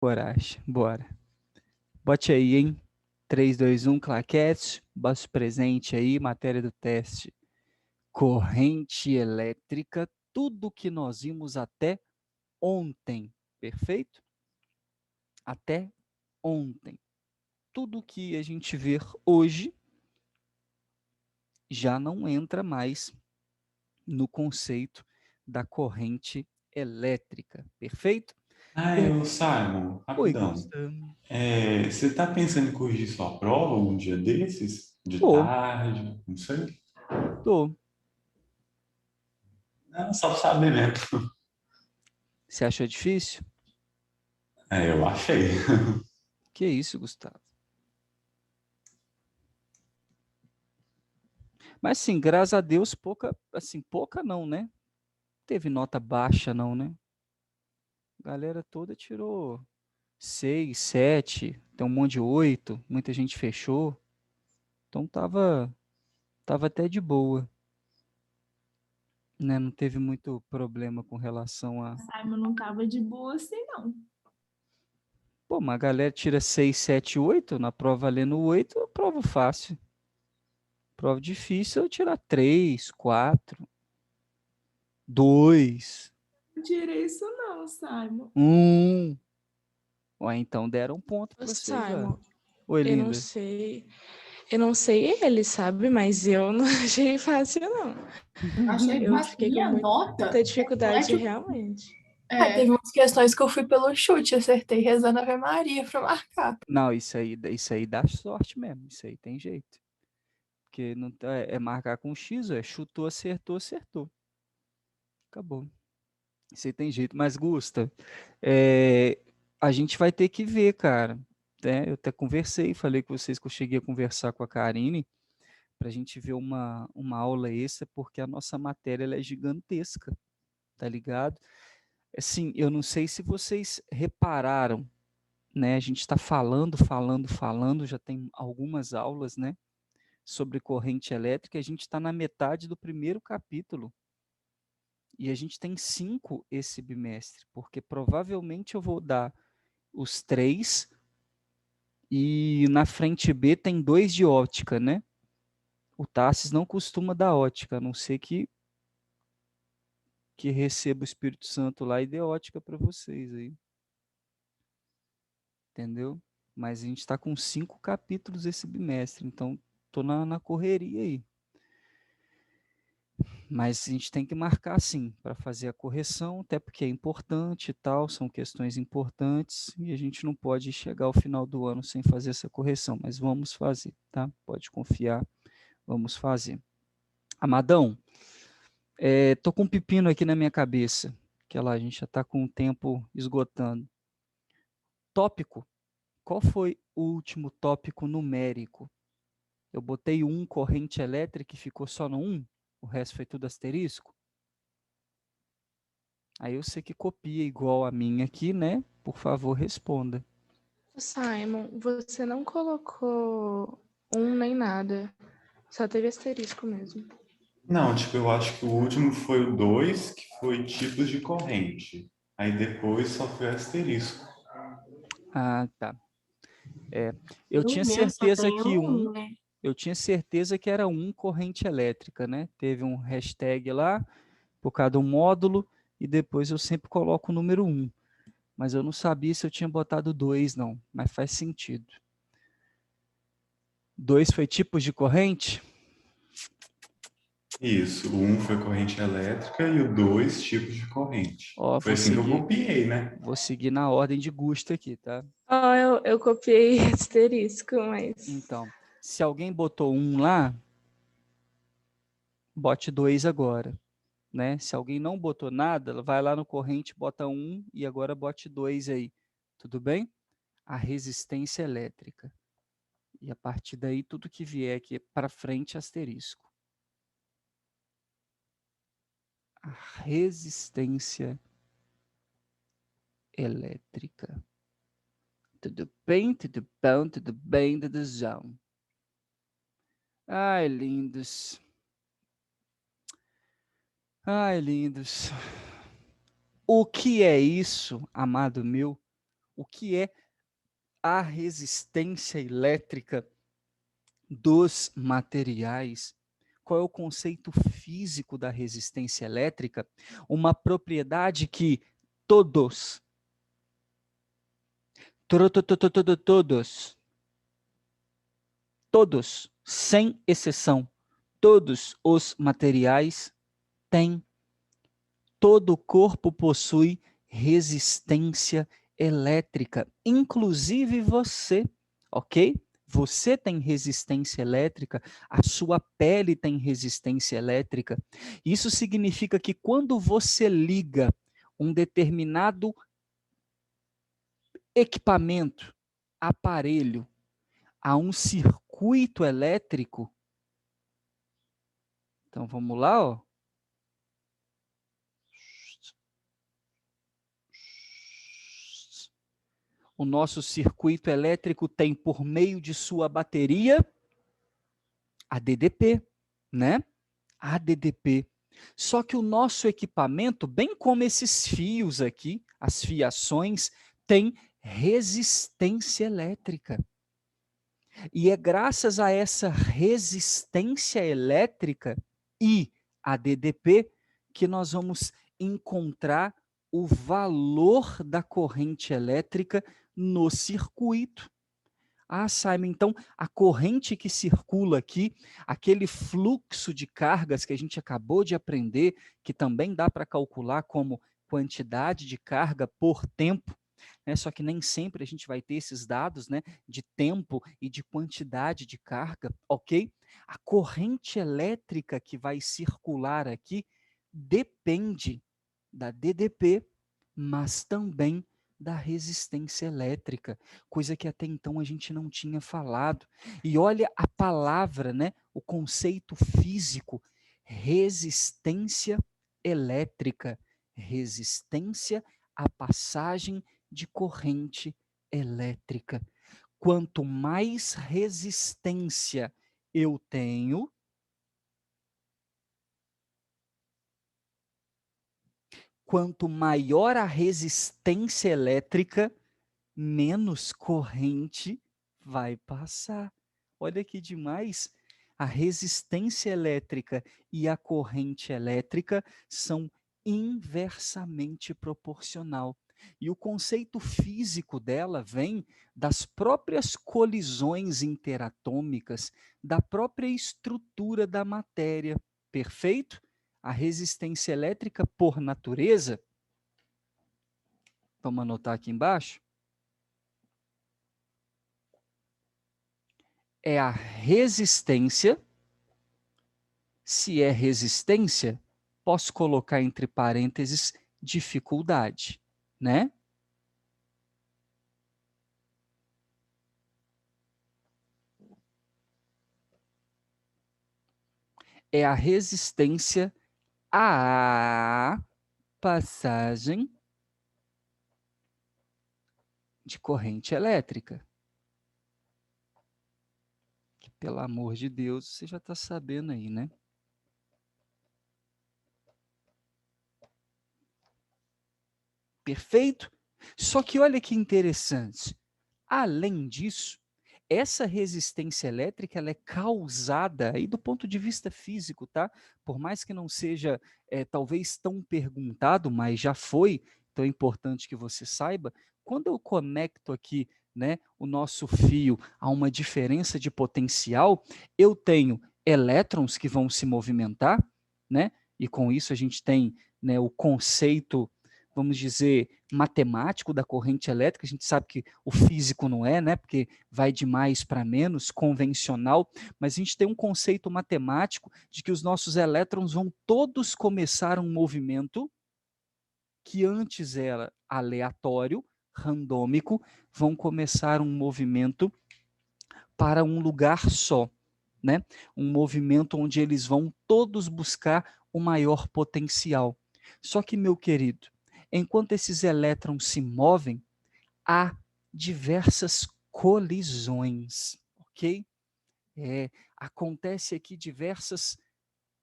Coragem, bora. Bote aí, hein? 3, 2, 1, claquete. Bote presente aí, matéria do teste. Corrente elétrica, tudo que nós vimos até ontem, perfeito? Até ontem. Tudo que a gente vê hoje já não entra mais no conceito da corrente elétrica, perfeito? Simon, Oi, rapidão. Gustavo. Você está pensando em corrigir sua prova um dia desses? De Tô, tarde? Não sei. tô. Não, só pra saber mesmo. Você achou difícil? Eu achei. Que isso, Gustavo? Mas sim, graças a Deus, pouca, assim, pouca não, né? Teve nota baixa não, né? A galera toda tirou 6, 7, tem um monte de 8, muita gente fechou. Então tava até de boa, né? Não teve muito problema com relação a, Simon não tava de boa assim, não. pô, uma galera tira 6, 7, 8 na prova lendo 8, é prova fácil. Prova difícil eu tirar 3, 4, 2, Não tirei isso não, Simon. 1. Ó, então deram um ponto Ô, para vocês, ó. Simon, Oi, eu não linda. sei. Eu não sei ele, sabe? Mas eu não achei fácil, não. Achei Eu fácil. fiquei E com a nota muita não é dificuldade, tipo. realmente. Teve É, umas questões que eu fui pelo chute, acertei rezando Ave Maria pra marcar. Não, isso aí dá sorte mesmo. Isso aí tem jeito. Porque não é marcar com X, chutou, acertou, acertou. Acabou. Isso aí tem jeito. Mas, Gusta, a gente vai ter que ver, cara. Né? Eu até conversei, falei com vocês que eu cheguei a conversar com a Karine para a gente ver uma aula extra, porque a nossa matéria ela é gigantesca, tá ligado? Assim, eu não sei se vocês repararam, né? A gente está falando, falando, falando, já tem algumas aulas, né? Sobre corrente elétrica, a gente está na metade do primeiro capítulo. E a gente tem 5 esse bimestre, porque provavelmente eu vou dar os 3 e na frente B tem 2 de ótica, né? O Tassis não costuma dar ótica, a não ser que receba o Espírito Santo lá e dê ótica para vocês aí. Entendeu? Mas a gente está com 5 capítulos esse bimestre, então tô na correria aí. Mas a gente tem que marcar sim para fazer a correção, até porque é importante e tal, são questões importantes e a gente não pode chegar ao final do ano sem fazer essa correção, mas vamos fazer, tá? Pode confiar, vamos fazer. Amadão, tô com um pepino aqui na minha cabeça, que lá a gente já está com o tempo esgotando. Tópico, qual foi o último tópico numérico? Eu botei corrente elétrica e ficou só no 1, o resto foi tudo asterisco? Aí eu sei que copia igual a minha aqui, né? Por favor, responda. Simon, você não colocou um nem nada. Só teve asterisco mesmo. Não, tipo, eu acho que o último foi o 2, que foi tipos de corrente. Aí depois só foi asterisco. Ah, tá. É, eu Eu tinha mesmo só certeza tenho que um, né? eu tinha certeza que era corrente elétrica, né? Teve um hashtag lá por cada um módulo e depois eu sempre coloco o número 1. Mas eu não sabia se eu tinha botado 2, não. Mas faz sentido. 2 foi tipos de corrente? Isso, o 1 foi corrente elétrica e o 2 tipos de corrente. Ó, Foi assim que eu copiei, né? vou seguir na ordem de Gusto aqui, tá? Ó, eu copiei asterisco, mas. Então, se alguém botou 1 lá, bote 2 agora, né? Se alguém não botou nada, vai lá no corrente, bota 1 e agora bote 2 aí. Tudo bem? A resistência elétrica. E a partir daí, tudo que vier aqui para frente, asterisco. A resistência elétrica. Tudo bem, tudo bom, tudo bem, tuduzão. Ai, lindos. Ai, lindos. O que é isso, amado meu? o que é a resistência elétrica dos materiais. Qual é o conceito físico da resistência elétrica? Uma propriedade que todos, sem exceção, todos os materiais têm, todo o corpo possui resistência elétrica, inclusive você, ok? Você tem resistência elétrica, a sua pele tem resistência elétrica. Isso significa que quando você liga um determinado equipamento, aparelho, a um circuito elétrico, então vamos lá, ó. O nosso circuito elétrico tem, por meio de sua bateria, a DDP, né? A DDP. Só que o nosso equipamento, bem como esses fios aqui, as fiações, tem resistência elétrica. E é graças a essa resistência elétrica e a DDP que nós vamos encontrar o valor da corrente elétrica no circuito. Ah, Simon, então a corrente que circula aqui, aquele fluxo de cargas que a gente acabou de aprender, que também dá para calcular como quantidade de carga por tempo, né? Só que nem sempre a gente vai ter esses dados, né, de tempo e de quantidade de carga, ok? A corrente elétrica que vai circular aqui depende da DDP, mas também da resistência elétrica, coisa que até então a gente não tinha falado. E olha a palavra, né, o conceito físico, resistência elétrica, resistência à passagem de corrente elétrica. Quanto mais resistência eu tenho, quanto maior a resistência elétrica, menos corrente vai passar. Olha que demais. A resistência elétrica e a corrente elétrica são inversamente proporcional. E o conceito físico dela vem das próprias colisões interatômicas, da própria estrutura da matéria. Perfeito? A resistência elétrica, por natureza, vamos anotar aqui embaixo, é a resistência. Se é resistência, posso colocar entre parênteses dificuldade, né? É a resistência à passagem de corrente elétrica. Que, pelo amor de Deus, você já está sabendo aí, né? Perfeito? Só que olha que interessante. Além disso, essa resistência elétrica ela é causada, aí do ponto de vista físico, tá? Por mais que não seja talvez tão perguntado, mas já foi, então é importante que você saiba, quando eu conecto aqui, né, o nosso fio a uma diferença de potencial, eu tenho elétrons que vão se movimentar, né? E com isso a gente tem, né, o conceito, vamos dizer, matemático da corrente elétrica. A gente sabe que o físico não é, né? Porque vai de mais para menos, convencional, mas a gente tem um conceito matemático de que os nossos elétrons vão todos começar um movimento que antes era aleatório, randômico, vão começar um movimento para um lugar só, né? Um movimento onde eles vão todos buscar o maior potencial. Só que, meu querido, enquanto esses elétrons se movem, há diversas colisões, ok? Acontece aqui diversas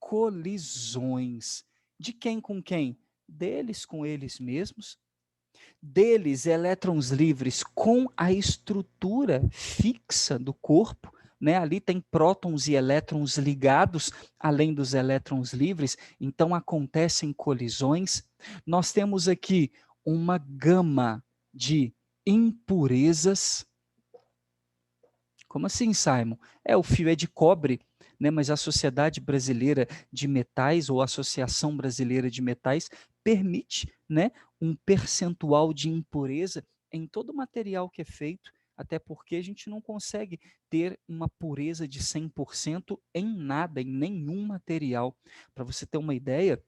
colisões. De quem com quem? Deles com eles mesmos, deles, elétrons livres com a estrutura fixa do corpo, né? Ali tem prótons e elétrons ligados, além dos elétrons livres, então acontecem colisões. Nós temos aqui uma gama de impurezas. Como assim, Simon? O fio é de cobre, né? Mas a Sociedade Brasileira de Metais, ou Associação Brasileira de Metais, permite, né, um percentual de impureza em todo o material que é feito, até porque a gente não consegue ter uma pureza de 100% em nada, em nenhum material. Para você ter uma ideia,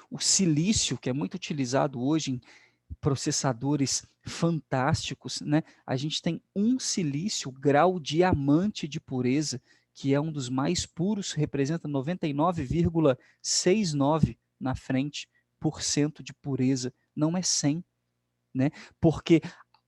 o silício, que é muito utilizado hoje em processadores fantásticos, né? A gente tem um silício grau diamante de pureza, que é um dos mais puros, representa 99,69 na frente por cento de pureza, não é 100, né? Porque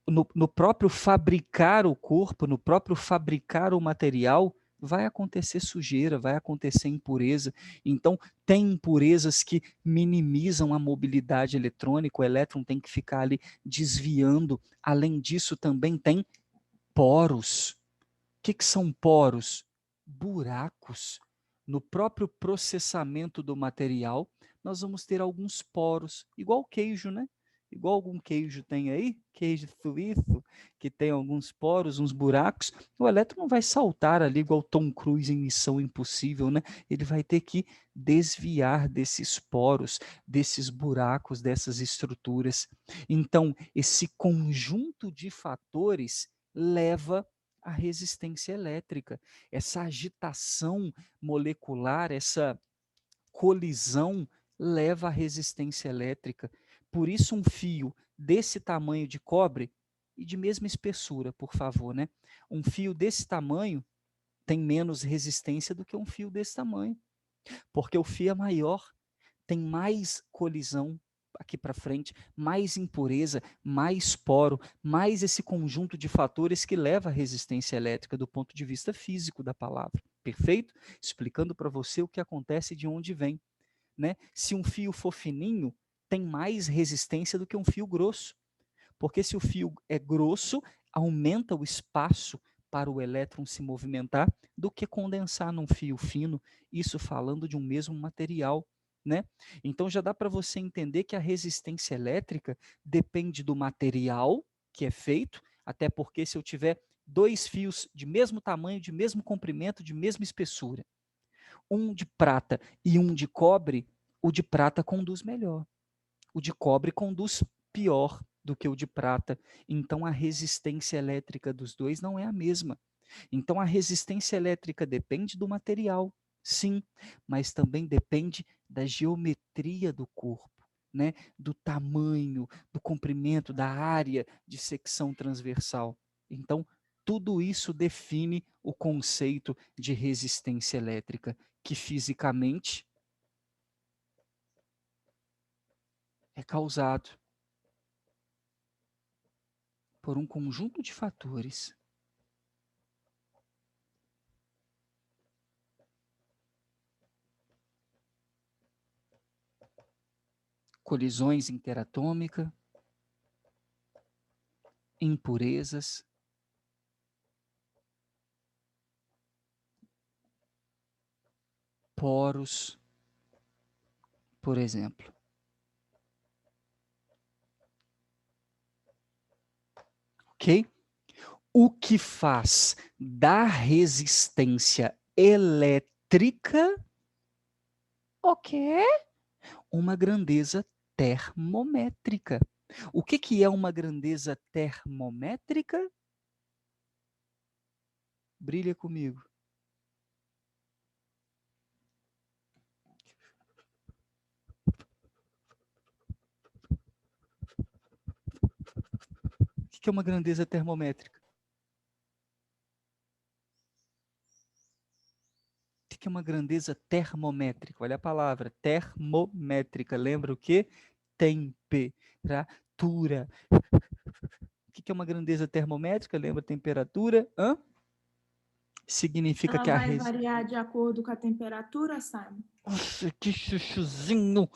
no próprio fabricar o corpo, no próprio fabricar o material, vai acontecer sujeira, vai acontecer impureza. Então, tem impurezas que minimizam a mobilidade eletrônica, o elétron tem que ficar ali desviando. Além disso, também tem poros. O que são poros? Buracos. No próprio processamento do material, nós vamos ter alguns poros, igual queijo, né? Igual algum queijo tem aí, queijo suíço, que tem alguns poros, uns buracos, o elétron não vai saltar ali igual Tom Cruise em Missão Impossível, né? Ele vai ter que desviar desses poros, desses buracos, dessas estruturas. Então, esse conjunto de fatores leva à resistência elétrica. Essa agitação molecular, essa colisão leva à resistência elétrica. Por isso, um fio desse tamanho de cobre, e de mesma espessura, por favor, né? Um fio desse tamanho tem menos resistência do que um fio desse tamanho, porque o fio é maior, tem mais colisão aqui para frente, mais impureza, mais poro, mais esse conjunto de fatores que leva à resistência elétrica do ponto de vista físico da palavra. Perfeito? Explicando para você o que acontece e de onde vem. Né? Se um fio for fininho, tem mais resistência do que um fio grosso. Porque se o fio é grosso, aumenta o espaço para o elétron se movimentar do que condensar num fio fino, isso falando de um mesmo material. Né? Então já dá para você entender que a resistência elétrica depende do material que é feito, até porque se eu tiver dois fios de mesmo tamanho, de mesmo comprimento, de mesma espessura, um de prata e um de cobre, o de prata conduz melhor. O de cobre conduz pior do que o de prata. Então a resistência elétrica dos dois não é a mesma. Então a resistência elétrica depende do material, sim, mas também depende da geometria do corpo, né? Do tamanho, do comprimento, da área de secção transversal. Então, tudo isso define o conceito de resistência elétrica, que fisicamente é causado por um conjunto de fatores. Colisões interatômicas, impurezas, poros, por exemplo. Ok? O que faz da resistência elétrica o quê? Uma grandeza termométrica. O que é uma grandeza termométrica? Brilha comigo. O que é uma grandeza termométrica? O que é uma grandeza termométrica? Olha a palavra, termométrica. Lembra o quê? Temperatura. O que é uma grandeza termométrica? Lembra temperatura? Significa Ela que a vai variar de acordo com a temperatura, Simon? Nossa, que chuchuzinho!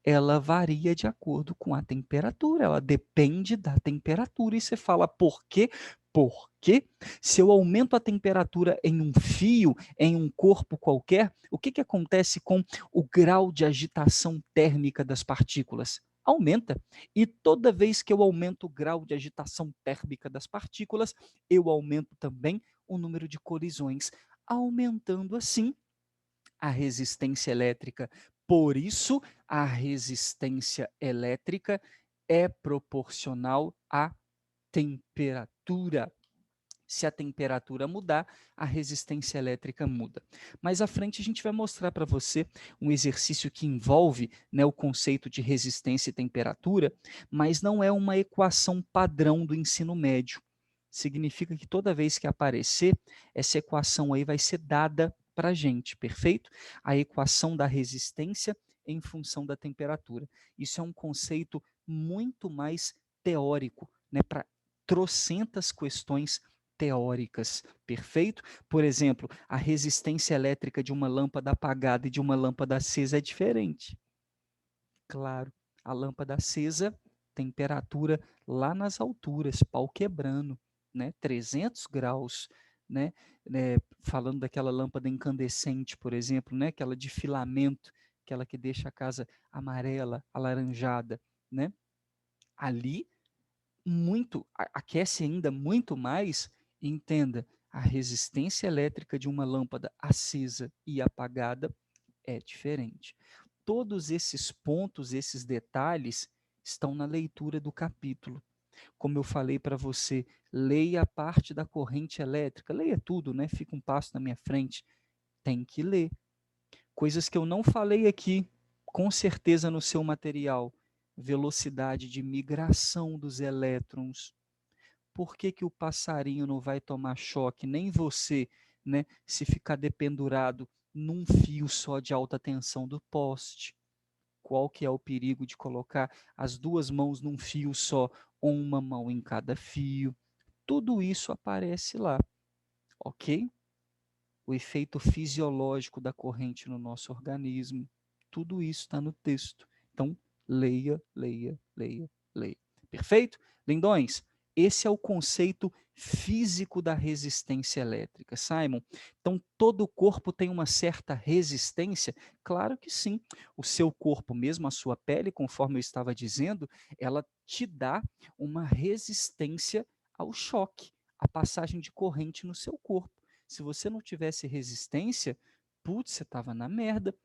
Ela varia de acordo com a temperatura, ela depende da temperatura. E você fala, por quê? Porque se eu aumento a temperatura em um fio, em um corpo qualquer, o que acontece com o grau de agitação térmica das partículas? Aumenta. E toda vez que eu aumento o grau de agitação térmica das partículas, eu aumento também o número de colisões, aumentando assim a resistência elétrica. Por isso, a resistência elétrica é proporcional à temperatura. Se a temperatura mudar, a resistência elétrica muda. Mais à frente, a gente vai mostrar para você um exercício que envolve, né, o conceito de resistência e temperatura, mas não é uma equação padrão do ensino médio. Significa que toda vez que aparecer, essa equação aí vai ser dada para a gente, perfeito? A equação da resistência em função da temperatura. Isso é um conceito muito mais teórico, né, para trocentas questões teóricas, perfeito? Por exemplo, a resistência elétrica de uma lâmpada apagada e de uma lâmpada acesa é diferente. Claro, a lâmpada acesa, temperatura lá nas alturas, pau quebrando, né? 300 graus, né? Falando daquela lâmpada incandescente, por exemplo, né? Aquela de filamento, aquela que deixa a casa amarela, alaranjada, né? Ali aquece ainda muito mais, entenda, a resistência elétrica de uma lâmpada acesa e apagada é diferente. Todos esses pontos, esses detalhes, estão na leitura do capítulo. Como eu falei para você, leia a parte da corrente elétrica, leia tudo, né? Fica um passo na minha frente. Tem que ler. Coisas que eu não falei aqui, com certeza no seu material. Velocidade de migração dos elétrons. Por que que o passarinho não vai tomar choque, nem você, né, se ficar dependurado num fio só de alta tensão do poste? Qual que é o perigo de colocar as duas mãos num fio só, ou uma mão em cada fio? Tudo isso aparece lá, ok? O efeito fisiológico da corrente no nosso organismo, tudo isso está no texto. Então, leia, leia, leia, leia. Perfeito? Lindões, esse é o conceito físico da resistência elétrica, Simon. Então, todo o corpo tem uma certa resistência? Claro que sim. O seu corpo, mesmo a sua pele, conforme eu estava dizendo, ela te dá uma resistência ao choque, à passagem de corrente no seu corpo. Se você não tivesse resistência, putz, você estava na merda.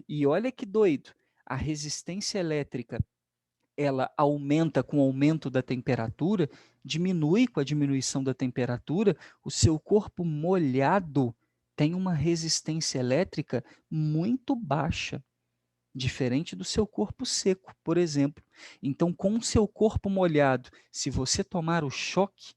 E olha que doido, a resistência elétrica, ela aumenta com o aumento da temperatura, diminui com a diminuição da temperatura, o seu corpo molhado tem uma resistência elétrica muito baixa, diferente do seu corpo seco, por exemplo. Então, com o seu corpo molhado, se você tomar o choque,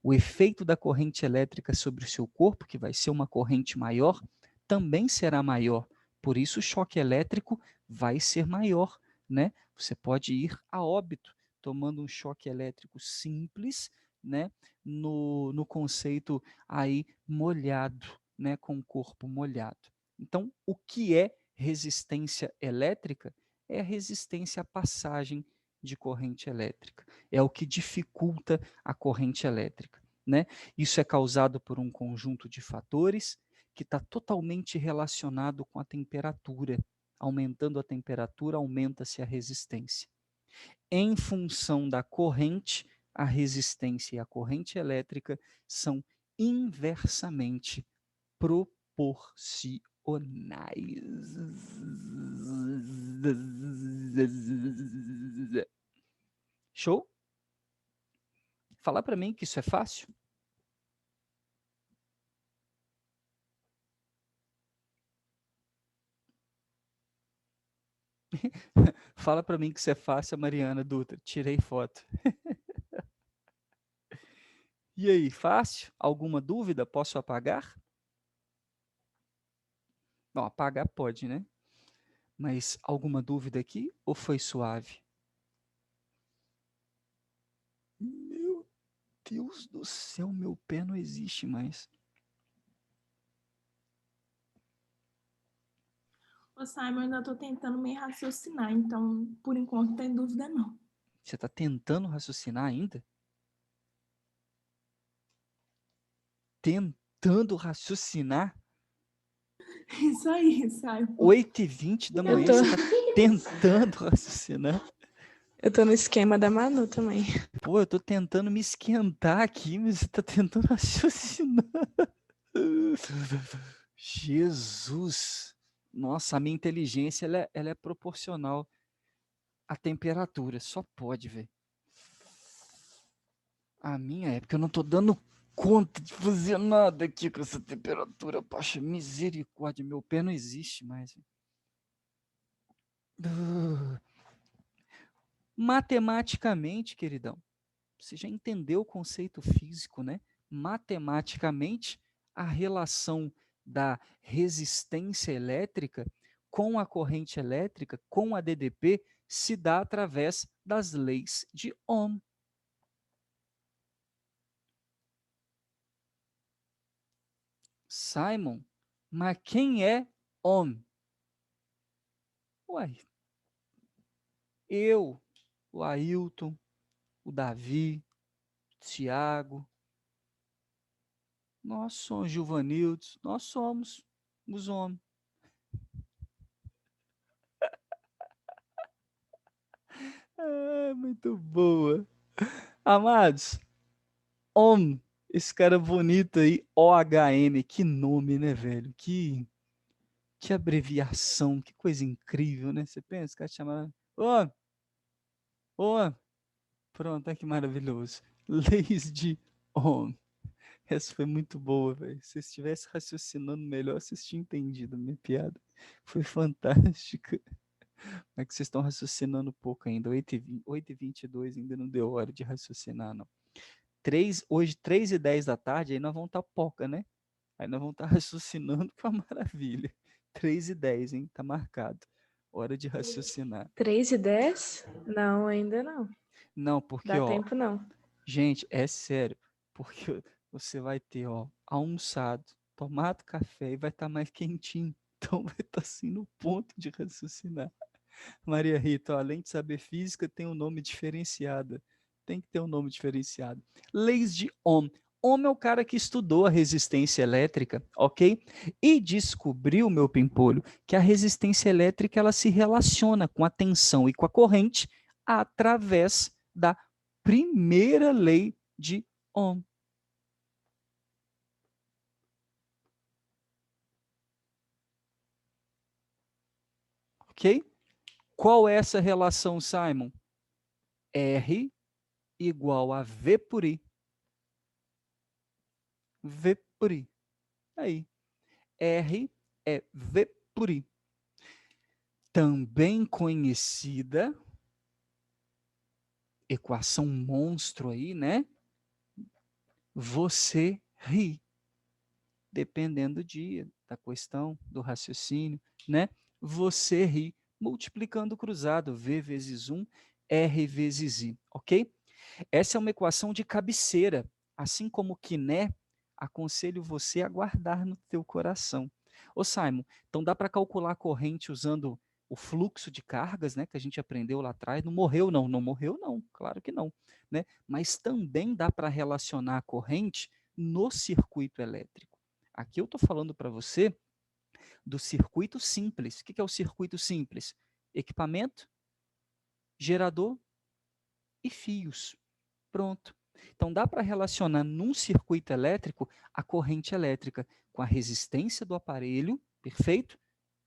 o efeito da corrente elétrica sobre o seu corpo, que vai ser uma corrente maior, também será maior. Por isso, o choque elétrico vai ser maior, né? Você pode ir a óbito tomando um choque elétrico simples, né? No conceito aí molhado, né? Com o corpo molhado. Então, o que é resistência elétrica? É a resistência à passagem de corrente elétrica. É o que dificulta a corrente elétrica, né? Isso é causado por um conjunto de fatores que está totalmente relacionado com a temperatura. Aumentando a temperatura, aumenta-se a resistência. Em função da corrente, a resistência e a corrente elétrica são inversamente proporcionais. Show? Falar para mim que isso é fácil? Fala para mim que isso é fácil, Mariana Dutra. Tirei foto. E aí, fácil? Alguma dúvida? Posso apagar? Não, apagar pode, né? Mas alguma dúvida aqui ou foi suave? Meu Deus do céu, meu pé não existe mais. Ô, Simon, eu ainda tô tentando me raciocinar, então, por enquanto, não tem dúvida, não. Você está tentando raciocinar ainda? Tentando raciocinar? Isso aí, Simon. 8h20 da Eu manhã, tô, você está tentando raciocinar? eu tô no esquema da Manu também. Pô, eu tô tentando me esquentar aqui, mas você tá tentando raciocinar. Jesus! Nossa, a minha inteligência ela é proporcional à temperatura. Só pode, velho. A minha é porque eu não tô dando conta de fazer nada aqui com essa temperatura. Poxa, misericórdia, meu pé não existe mais. Matematicamente, queridão, você já entendeu o conceito físico, né? Matematicamente, a relação da resistência elétrica com a corrente elétrica, com a DDP, se dá através das leis de Ohm. Simon, mas quem é Ohm? Uai, eu, o Ailton, o Davi, o Tiago, nós somos Givanildos, nós somos os homens. Ah, muito boa. Amados, Om, esse cara bonito aí, OHM, que nome, né, velho? Que abreviação, que coisa incrível, né? Você pensa, o cara chama, Om, Om, pronto, olha que maravilhoso. Leis de Om. Essa foi muito boa, velho. Se eu estivesse raciocinando melhor, vocês tinham entendido a minha piada. Foi fantástica. É que vocês estão raciocinando pouco ainda. 8h22 ainda não deu hora de raciocinar, não. Hoje, 3h10 da tarde, aí nós vamos estar poca, né? Aí nós vamos estar raciocinando com a maravilha. 3h10, hein? Tá marcado. Hora de raciocinar. 3h10? Não, ainda não. Não, porque, Dá ó, tempo não. gente, é sério. Porque você vai ter, ó, almoçado, tomado café e vai estar mais quentinho. Então vai estar assim no ponto de raciocinar. Maria Rita, ó, além de saber física, tem um nome diferenciado. Tem que ter um nome diferenciado. Leis de Ohm. Ohm é o cara que estudou a resistência elétrica, ok? E descobriu, meu pimpolho, que a resistência elétrica ela se relaciona com a tensão e com a corrente através da primeira lei de Ohm. Ok? Qual é essa relação, Simon? R igual a V por I. V por I. Aí. R é V por I. Também conhecida, equação monstro aí, né? Você ri. Dependendo do dia, da questão, do raciocínio, né? Você ri. Multiplicando cruzado, V vezes 1, R vezes I, ok? Essa é uma equação de cabeceira. Assim como Quiné, aconselho você a guardar no teu coração. Ô Simon, então dá para calcular a corrente usando o fluxo de cargas, né, que a gente aprendeu lá atrás. Não morreu não, não morreu não, claro que não, né? Mas também dá para relacionar a corrente no circuito elétrico. Aqui eu estou falando para você do circuito simples. O que é o circuito simples? Equipamento, gerador e fios. Pronto. Então dá para relacionar num circuito elétrico a corrente elétrica com a resistência do aparelho, perfeito?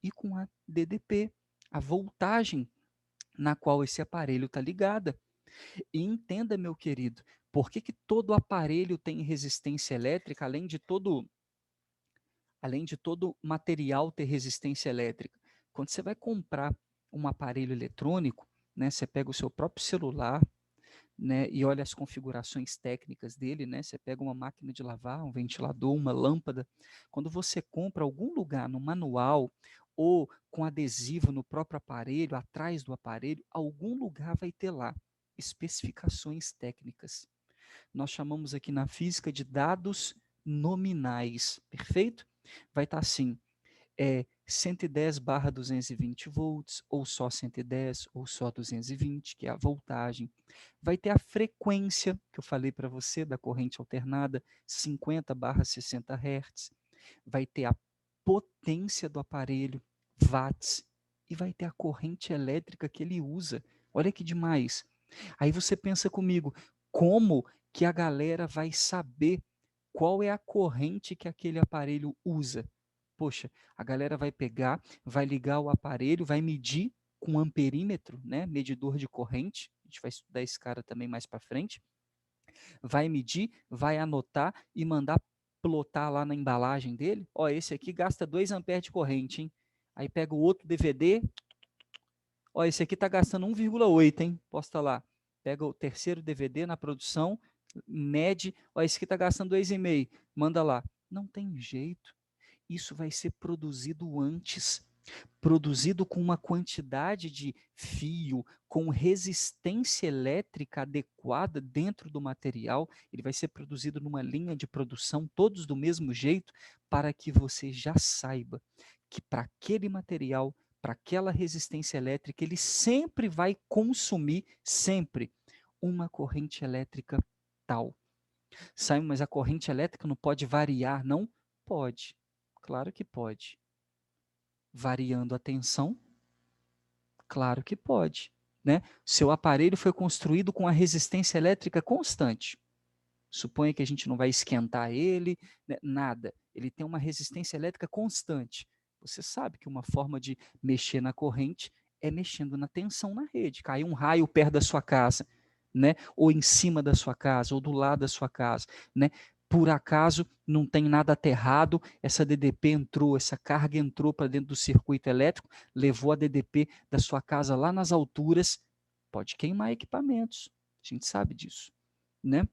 E com a DDP, a voltagem na qual esse aparelho está ligada. E entenda, meu querido, por que todo aparelho tem resistência elétrica, além de todo material ter resistência elétrica? Quando você vai comprar um aparelho eletrônico, né, você pega o seu próprio celular, né, e olha as configurações técnicas dele, né? Você pega uma máquina de lavar, um ventilador, uma lâmpada. Quando você compra algum lugar no manual ou com adesivo no próprio aparelho, atrás do aparelho, algum lugar vai ter lá especificações técnicas. Nós chamamos aqui na física de dados nominais, perfeito? Vai estar assim, é 110/220 volts, ou só 110, ou só 220, que é a voltagem. Vai ter a frequência, que eu falei para você, da corrente alternada, 50/60 Hz. Vai ter a potência do aparelho, watts, e vai ter a corrente elétrica que ele usa. Olha que demais. Aí você pensa comigo, como que a galera vai saber qual é a corrente que aquele aparelho usa? Poxa, a galera vai pegar, vai ligar o aparelho, vai medir com amperímetro, né, medidor de corrente. A gente vai estudar esse cara também mais para frente. Vai medir, vai anotar e mandar plotar lá na embalagem dele. Ó, esse aqui gasta 2 amperes de corrente, hein? Aí pega o outro DVD. Ó, esse aqui está gastando 1,8, hein? Posta lá. Pega o terceiro DVD na produção, mede. Ó, esse aqui está gastando 2,5. Manda lá. Não tem jeito. Isso vai ser produzido antes. Produzido com uma quantidade de fio, com resistência elétrica adequada dentro do material. Ele vai ser produzido numa linha de produção, todos do mesmo jeito, para que você já saiba que para aquele material, para aquela resistência elétrica, ele sempre vai consumir, sempre, uma corrente elétrica tal. Simon, mas a corrente elétrica não pode variar, não? Pode, claro que pode. Variando a tensão? Claro que pode, né? Seu aparelho foi construído com a resistência elétrica constante. Suponha que a gente não vai esquentar ele, né? Nada. Ele tem uma resistência elétrica constante. Você sabe que uma forma de mexer na corrente é mexendo na tensão na rede. Cai um raio perto da sua casa, né? Ou em cima da sua casa, ou do lado da sua casa, né? Por acaso não tem nada aterrado, essa DDP entrou, essa carga entrou para dentro do circuito elétrico, levou a DDP da sua casa lá nas alturas, pode queimar equipamentos. A gente sabe disso, né?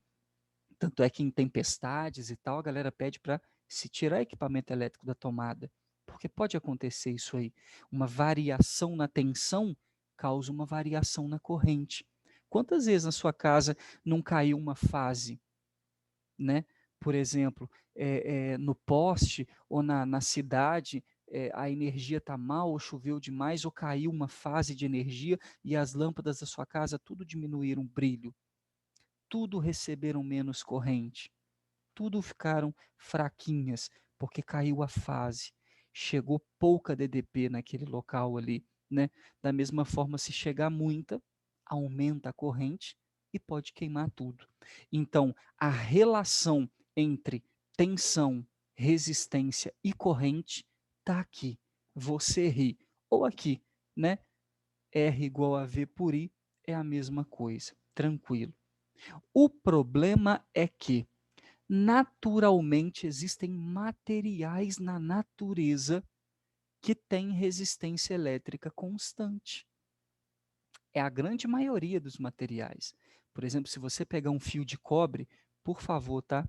Tanto é que em tempestades e tal, a galera pede para se tirar equipamento elétrico da tomada, porque pode acontecer isso aí. Uma variação na tensão causa uma variação na corrente. Quantas vezes na sua casa não caiu uma fase, né? Por exemplo, no poste ou na cidade, a energia está mal, ou choveu demais, ou caiu uma fase de energia e as lâmpadas da sua casa tudo diminuíram o brilho, tudo receberam menos corrente, tudo ficaram fraquinhas, porque caiu a fase, chegou pouca DDP naquele local ali, né? Da mesma forma, se chegar muita, aumenta a corrente e pode queimar tudo. Então, a relação entre tensão, resistência e corrente está aqui. Você ri, ou aqui, né? R igual a V por I é a mesma coisa, tranquilo. O problema é que, naturalmente, existem materiais na natureza que têm resistência elétrica constante. É a grande maioria dos materiais. Por exemplo, se você pegar um fio de cobre, por favor, tá?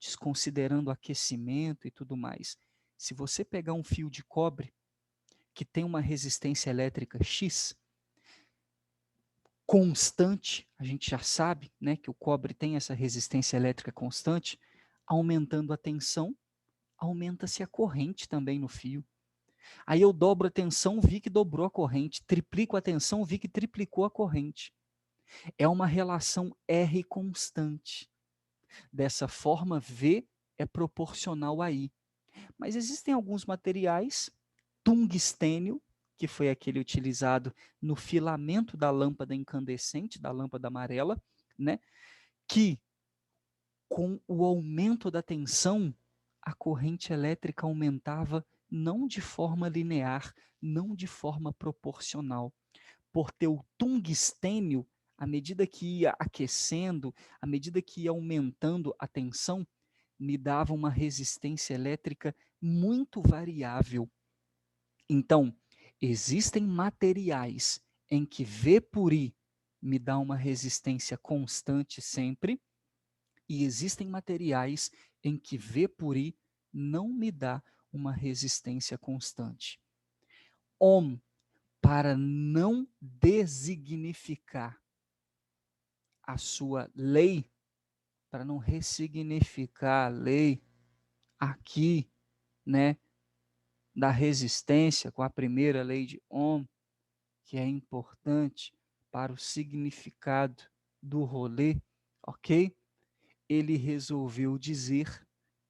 Desconsiderando o aquecimento e tudo mais. Se você pegar um fio de cobre que tem uma resistência elétrica X, constante, a gente já sabe, né, que o cobre tem essa resistência elétrica constante, aumentando a tensão, aumenta-se a corrente também no fio. Aí eu dobro a tensão, vi que dobrou a corrente, triplico a tensão, vi que triplicou a corrente. É uma relação R constante. Dessa forma, V é proporcional a I. Mas existem alguns materiais, tungstênio, que foi aquele utilizado no filamento da lâmpada incandescente, da lâmpada amarela, né, que com o aumento da tensão, a corrente elétrica aumentava não de forma linear, não de forma proporcional. Por ter o tungstênio, à medida que ia aquecendo, à medida que ia aumentando a tensão, me dava uma resistência elétrica muito variável. Então, existem materiais em que V por I me dá uma resistência constante sempre, e existem materiais em que V por I não me dá uma resistência constante. Ohm, para não designificar a sua lei, para não ressignificar a lei aqui, né, da resistência, com a primeira lei de Ohm, que é importante para o significado do rolê, ok? Ele resolveu dizer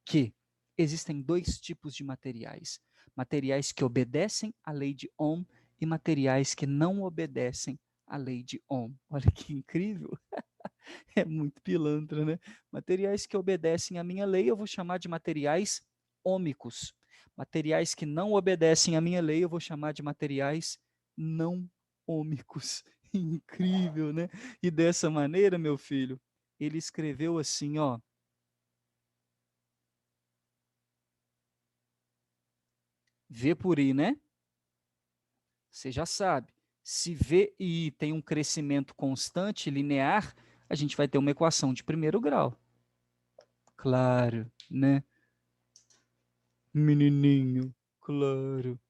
que existem dois tipos de materiais. Materiais que obedecem à lei de Ohm e materiais que não obedecem à lei de Ohm. Olha que incrível! É muito pilantra, né? Materiais que obedecem à minha lei, eu vou chamar de materiais ômicos. Materiais que não obedecem à minha lei, eu vou chamar de materiais não ômicos. Incrível, né? E dessa maneira, meu filho, ele escreveu assim, ó. V por I, né? Você já sabe. Se V e I tem um crescimento constante, linear, a gente vai ter uma equação de primeiro grau. Claro, né? Menininho, claro,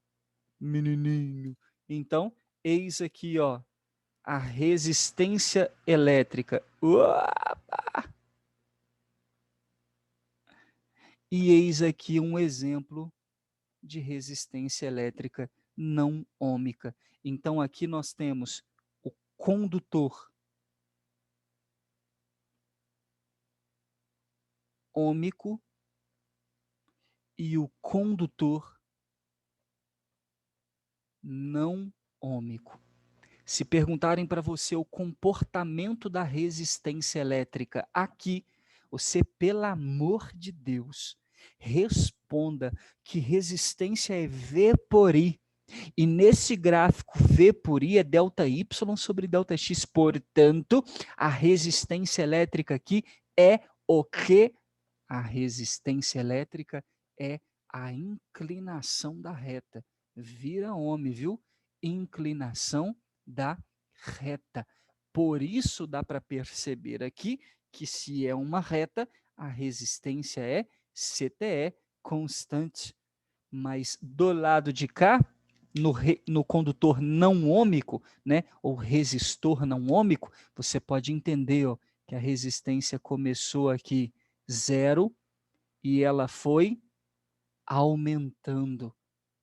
menininho. Então, eis aqui, ó, a resistência elétrica. Uapa! E eis aqui um exemplo de resistência elétrica não ômica. Então, aqui nós temos o condutor ômico e o condutor não ômico. Se perguntarem para você o comportamento da resistência elétrica aqui, você, pelo amor de Deus, responda que resistência é V por I. E nesse gráfico, V por I é delta Y sobre delta X. Portanto, a resistência elétrica aqui é o quê? A resistência elétrica é a inclinação da reta. Vira homem, viu? Inclinação da reta. Por isso dá para perceber aqui que se é uma reta, a resistência é CTE constante. Mas do lado de cá, no condutor não ômico, né, ou resistor não ômico, você pode entender, ó, que a resistência começou aqui 0 e ela foi aumentando.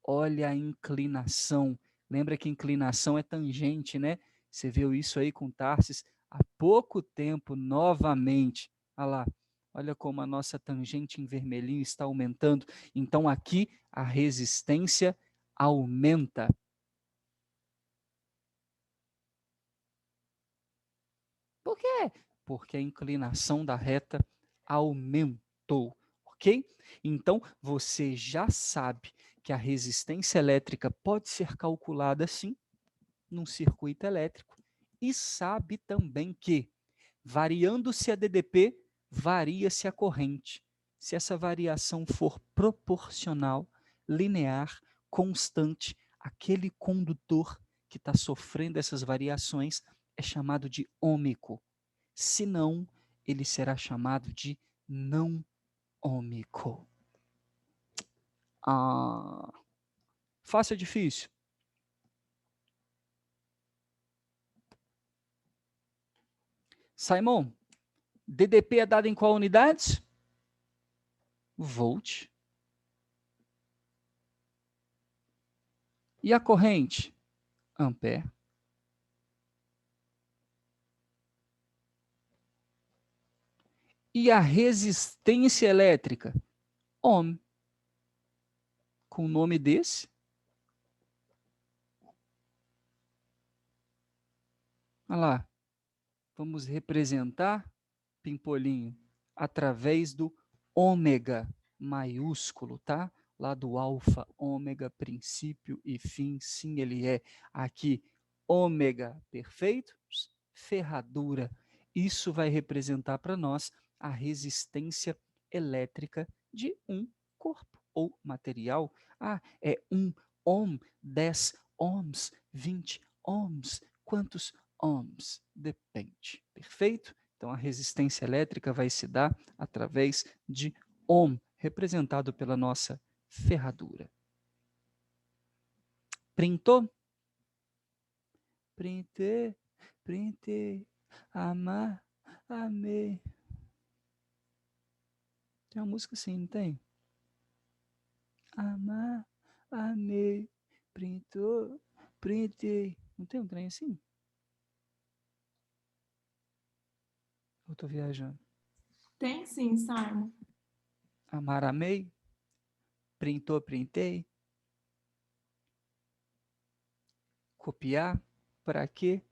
Olha a inclinação. Lembra que inclinação é tangente, né? Você viu isso aí com Tarsis há pouco tempo, novamente. Olha lá. Olha como a nossa tangente em vermelhinho está aumentando. Então, aqui a resistência aumenta. Por quê? Porque a inclinação da reta aumentou, ok? Então, você já sabe que a resistência elétrica pode ser calculada assim, num circuito elétrico, e sabe também que, variando-se a DDP, varia-se a corrente. Se essa variação for proporcional, linear, constante, aquele condutor que está sofrendo essas variações é chamado de ômico. Se não, ele será chamado de não ômico. Ah, fácil ou difícil? Simon, DDP é dado em qual unidade? Volt. E a corrente? Ampere. E a resistência elétrica? Ohm. Com o nome desse? Olha lá. Vamos representar, Pimpolinho, através do ômega maiúsculo, tá? Lá do alfa, ômega, princípio e fim, sim, ele é. Aqui, ômega, perfeito? Ferradura. Isso vai representar para nós a resistência elétrica de um corpo ou material. Ah, é 1 ohm, 10 ohms, 20 ohms. Quantos ohms? Depende. Perfeito? Então, a resistência elétrica vai se dar através de ohm, representado pela nossa ferradura. Printou? Printei, printei, amar, amei. Tem uma música assim, não tem? Amar, Amei. Printou. Printei. Não tem um trem assim? Eu tô viajando. Tem sim, Simon. Amar, amei. Printou, printei. Copiar. Pra quê?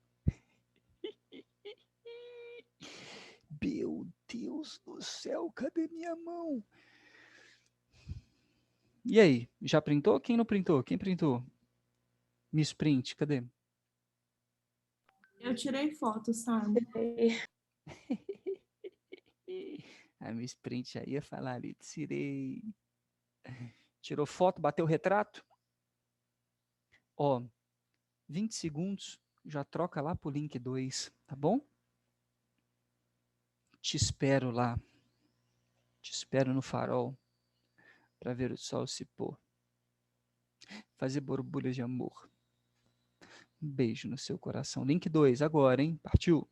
Meu Deus do céu, cadê minha mão? E aí, já printou? Quem não printou? Quem printou? Miss Print, cadê? Eu tirei foto, Simon. A Miss Print já ia falar ali, tirei. Tirou foto, bateu o retrato? Ó, 20 segundos, já troca lá pro link 2, tá bom? Te espero lá. Te espero no farol para ver o sol se pôr. Fazer borbulhas de amor. Um beijo no seu coração. Link 2 agora, hein? Partiu!